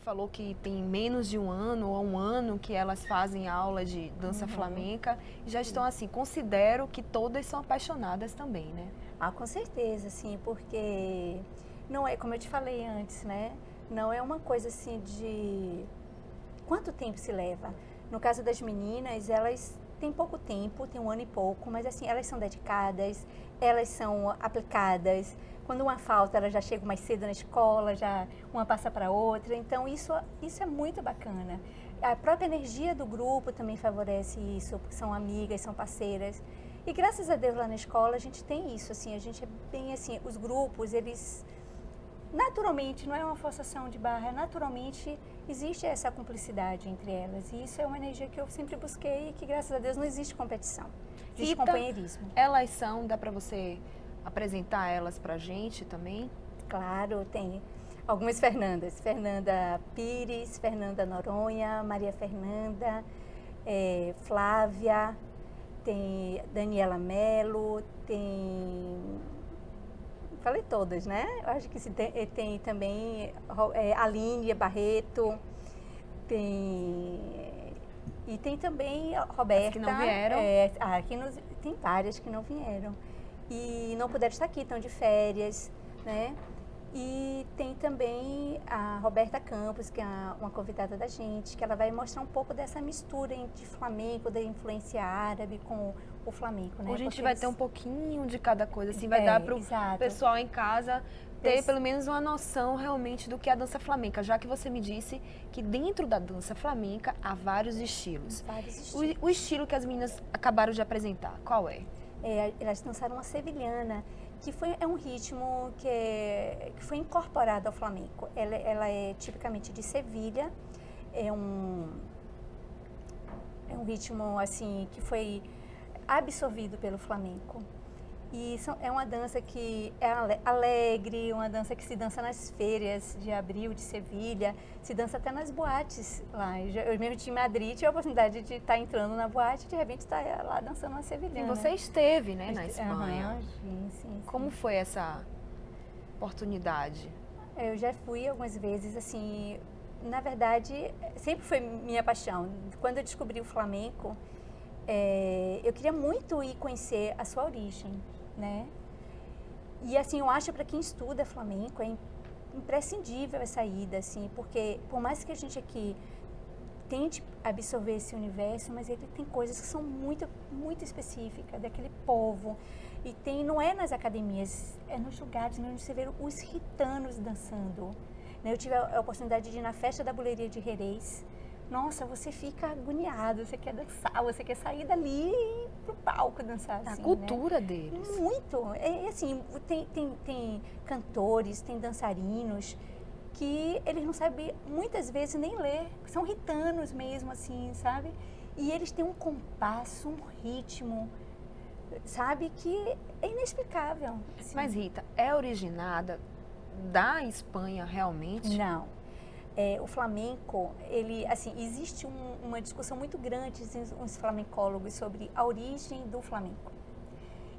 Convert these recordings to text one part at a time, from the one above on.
falou que tem menos de um ano ou um ano que elas fazem aula de dança flamenca e já estão assim, considero que todas são apaixonadas também, né? Ah, com certeza, sim, porque não é, como eu te falei antes, né? Não é uma coisa assim de quanto tempo se leva. No caso das meninas, elas têm pouco tempo, tem um ano e pouco, mas assim, elas são dedicadas, elas são aplicadas. Quando uma falta, elas já chegam mais cedo na escola, já uma passa para outra. Então, isso é muito bacana. A própria energia do grupo também favorece isso, porque são amigas, são parceiras. E graças a Deus lá na escola a gente tem isso, assim, a gente é bem assim, os grupos, eles naturalmente, não é uma forçação de barra, naturalmente existe essa cumplicidade entre elas. E isso é uma energia que eu sempre busquei e que graças a Deus não existe competição, existe Rita, companheirismo. elas são, dá para você apresentar elas pra gente também? Claro, tem algumas Fernandas, Fernanda Pires, Fernanda Noronha, Maria Fernanda, Flávia, tem Daniela Melo, tem... Falei todas, né? Eu acho que tem também Aline Barreto, e tem também a Roberta. As que não vieram? Tem várias que não vieram. E não puderam estar aqui, estão de férias, né? E tem também a Roberta Campos, que é uma convidada da gente, que ela vai mostrar um pouco dessa mistura entre flamenco, da influência árabe com o flamenco, né? Ou a gente Porque vai ter um pouquinho de cada coisa, assim, vai dar para o exato. pessoal em casa ter pelo menos uma noção realmente do que é a dança flamenca, já que você me disse que dentro da dança flamenca há vários estilos. Vários estilos. O estilo que as meninas acabaram de apresentar, qual é? Elas dançaram uma sevilhana, que é um ritmo que foi incorporado ao flamenco. Ela é tipicamente de Sevilha, é um ritmo assim que foi absorvido pelo flamenco. E é uma dança que é alegre, uma dança que se dança nas feiras de abril de Sevilha, se dança até nas boates lá. Eu mesmo tinha em Madrid, tive a oportunidade de estar entrando na boate e de repente estar lá dançando uma sevilhana. E você esteve, né, na Espanha. Sim. Como foi essa oportunidade? Eu já fui algumas vezes, assim, na verdade, sempre foi minha paixão. Quando eu descobri o flamenco, eu queria muito ir conhecer a sua origem, né? E assim, eu acho para quem estuda flamenco é imprescindível essa ida, assim, porque por mais que a gente aqui tente absorver esse universo, mas ele tem coisas que são muito, muito específicas daquele povo. E não é nas academias, é nos lugares onde você vê os gitanos dançando. Eu tive a oportunidade de ir na festa da Buleria de Jerez. Nossa, você fica agoniado, você quer dançar, você quer sair dali e ir pro palco dançar. A assim, cultura né? deles. Muito. Assim, tem cantores, tem dançarinos que eles não sabem muitas vezes nem ler. São gitanos mesmo, assim, sabe? E eles têm um compasso, um ritmo, sabe, que é inexplicável. Assim. Mas Rita, é originada da Espanha realmente? Não. O flamenco, existe uma discussão muito grande entre os flamencólogos sobre a origem do flamenco.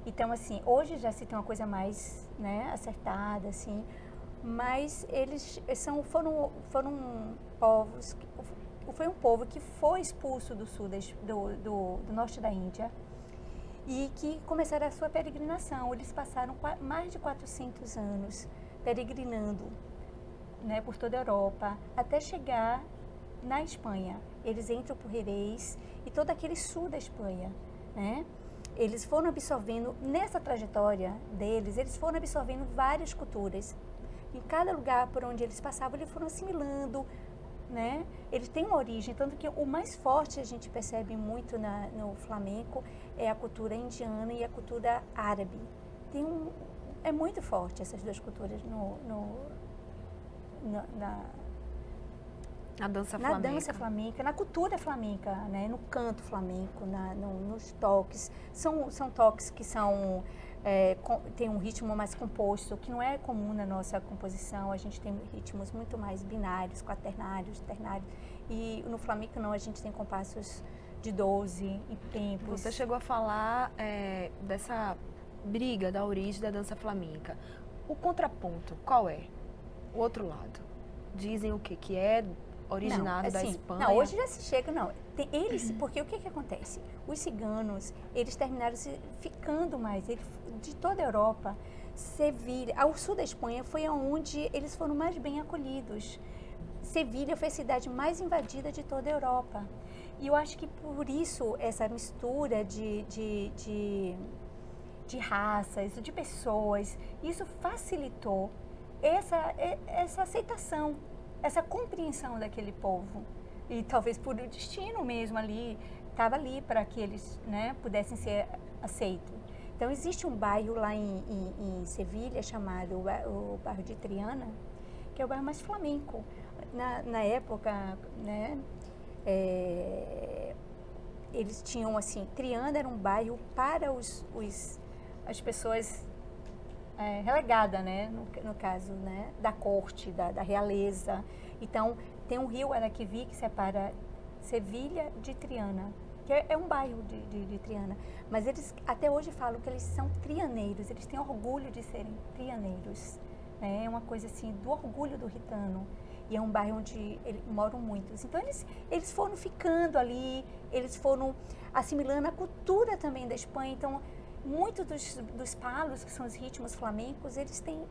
Então, assim, hoje já se tem uma coisa mais, né, acertada, assim, mas eles foram povos, foi um povo que foi expulso do sul, do norte da Índia e que começaram a sua peregrinação. Eles passaram mais de 400 anos peregrinando, né, por toda a Europa, até chegar na Espanha. Eles entram por Jerez e todo aquele sul da Espanha, né? Eles foram absorvendo, nessa trajetória deles, eles foram absorvendo várias culturas. Em cada lugar por onde eles passavam, eles foram assimilando, né? Eles têm uma origem, tanto que o mais forte a gente percebe muito no flamenco é a cultura indiana e a cultura árabe. É muito forte essas duas culturas na dança na flamenca. dança flamenca, na cultura flamenca, né? No canto flamenco, nos toques. São toques que tem um ritmo mais composto, que não é comum na nossa composição. A gente tem ritmos muito mais binários, quaternários, ternários. E no flamenco não, a gente tem compassos de 12 e tempos. Você chegou a falar dessa briga da origem da dança flamenca. O contraponto, qual é? O outro lado. dizem o quê? Que é originado da assim, Espanha? Não, hoje já se chega, não. Eles, porque o que acontece? Os ciganos, eles terminaram ficando mais, de toda a Europa, Sevilha, ao sul da Espanha foi onde eles foram mais bem acolhidos. Sevilha foi a cidade mais invadida de toda a Europa. E eu acho que por isso essa mistura de raças, de pessoas, isso facilitou essa aceitação, essa compreensão daquele povo. E talvez por o destino mesmo ali, estava ali para que eles, né, pudessem ser aceitos. Então existe um bairro lá em Sevilha chamado o bairro de Triana, que é o bairro mais flamenco. Na época, né, eles tinham assim, Triana era um bairro para as pessoas relegadas, né, no caso, né, da corte, da realeza. Então tem um rio Guadalquivir que separa Sevilha de Triana, que é um bairro de Triana. Mas eles até hoje falam que eles são trianeiros, eles têm orgulho de serem trianeiros. Né? É uma coisa assim, do orgulho do ritano. E é um bairro onde moram muitos. Então eles foram ficando ali, eles foram assimilando a cultura também da Espanha. Então, muitos dos palos, que são os ritmos flamencos, eles têm,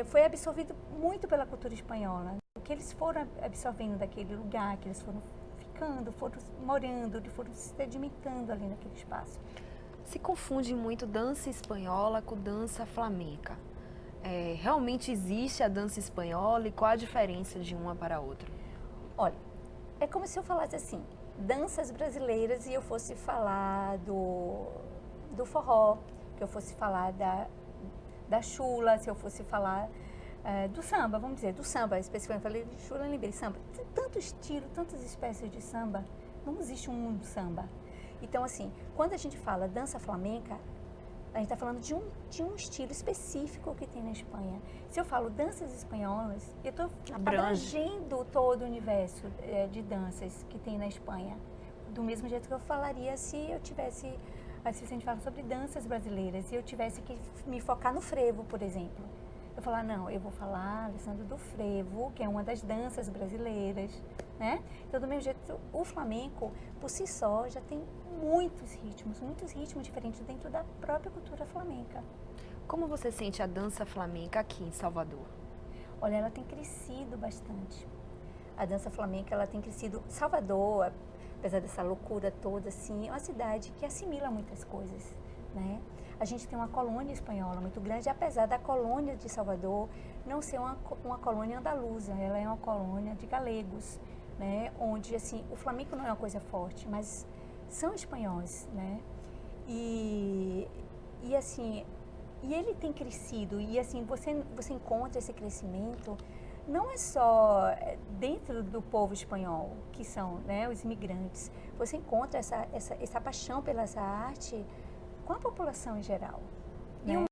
foi absorvido muito pela cultura espanhola. O que eles foram absorvendo daquele lugar, que eles foram ficando, foram morando, foram se sedimentando ali naquele espaço. Se confunde muito dança espanhola com dança flamenca. Realmente existe a dança espanhola e qual a diferença de uma para a outra? Olha, é como se eu falasse assim, danças brasileiras e eu fosse falar do forró, que eu fosse falar da chula, se eu fosse falar do samba, vamos dizer, do samba, especificamente, falei de chula, lembrei samba. Tem tanto estilo, tantas espécies de samba, não existe um único samba. Então, assim, quando a gente fala dança flamenca, a gente está falando de um estilo específico que tem na Espanha. Se eu falo danças espanholas, eu estou abrangendo todo o universo de danças que tem na Espanha. Do mesmo jeito que eu falaria se eu tivesse, se a gente fala sobre danças brasileiras, se eu tivesse que me focar no frevo, por exemplo. Eu falar, não, eu vou falar, Alessandro, do frevo, que é uma das danças brasileiras, né? Então, do mesmo jeito, o flamenco, por si só, já tem muitos ritmos diferentes dentro da própria cultura flamenca. Como você sente a dança flamenca aqui em Salvador? Olha, ela tem crescido bastante. A dança flamenca, ela tem crescido. Salvador, apesar dessa loucura toda, assim, é uma cidade que assimila muitas coisas, né? A gente tem uma colônia espanhola muito grande, apesar da colônia de Salvador não ser uma colônia andaluza, ela é uma colônia de galegos, né? Onde, assim, o flamenco não é uma coisa forte, mas são espanhóis, né? E assim, e ele tem crescido, e assim, você encontra esse crescimento não é só dentro do povo espanhol, que são, né, os imigrantes, você encontra essa paixão pela essa arte com a população em geral. Né?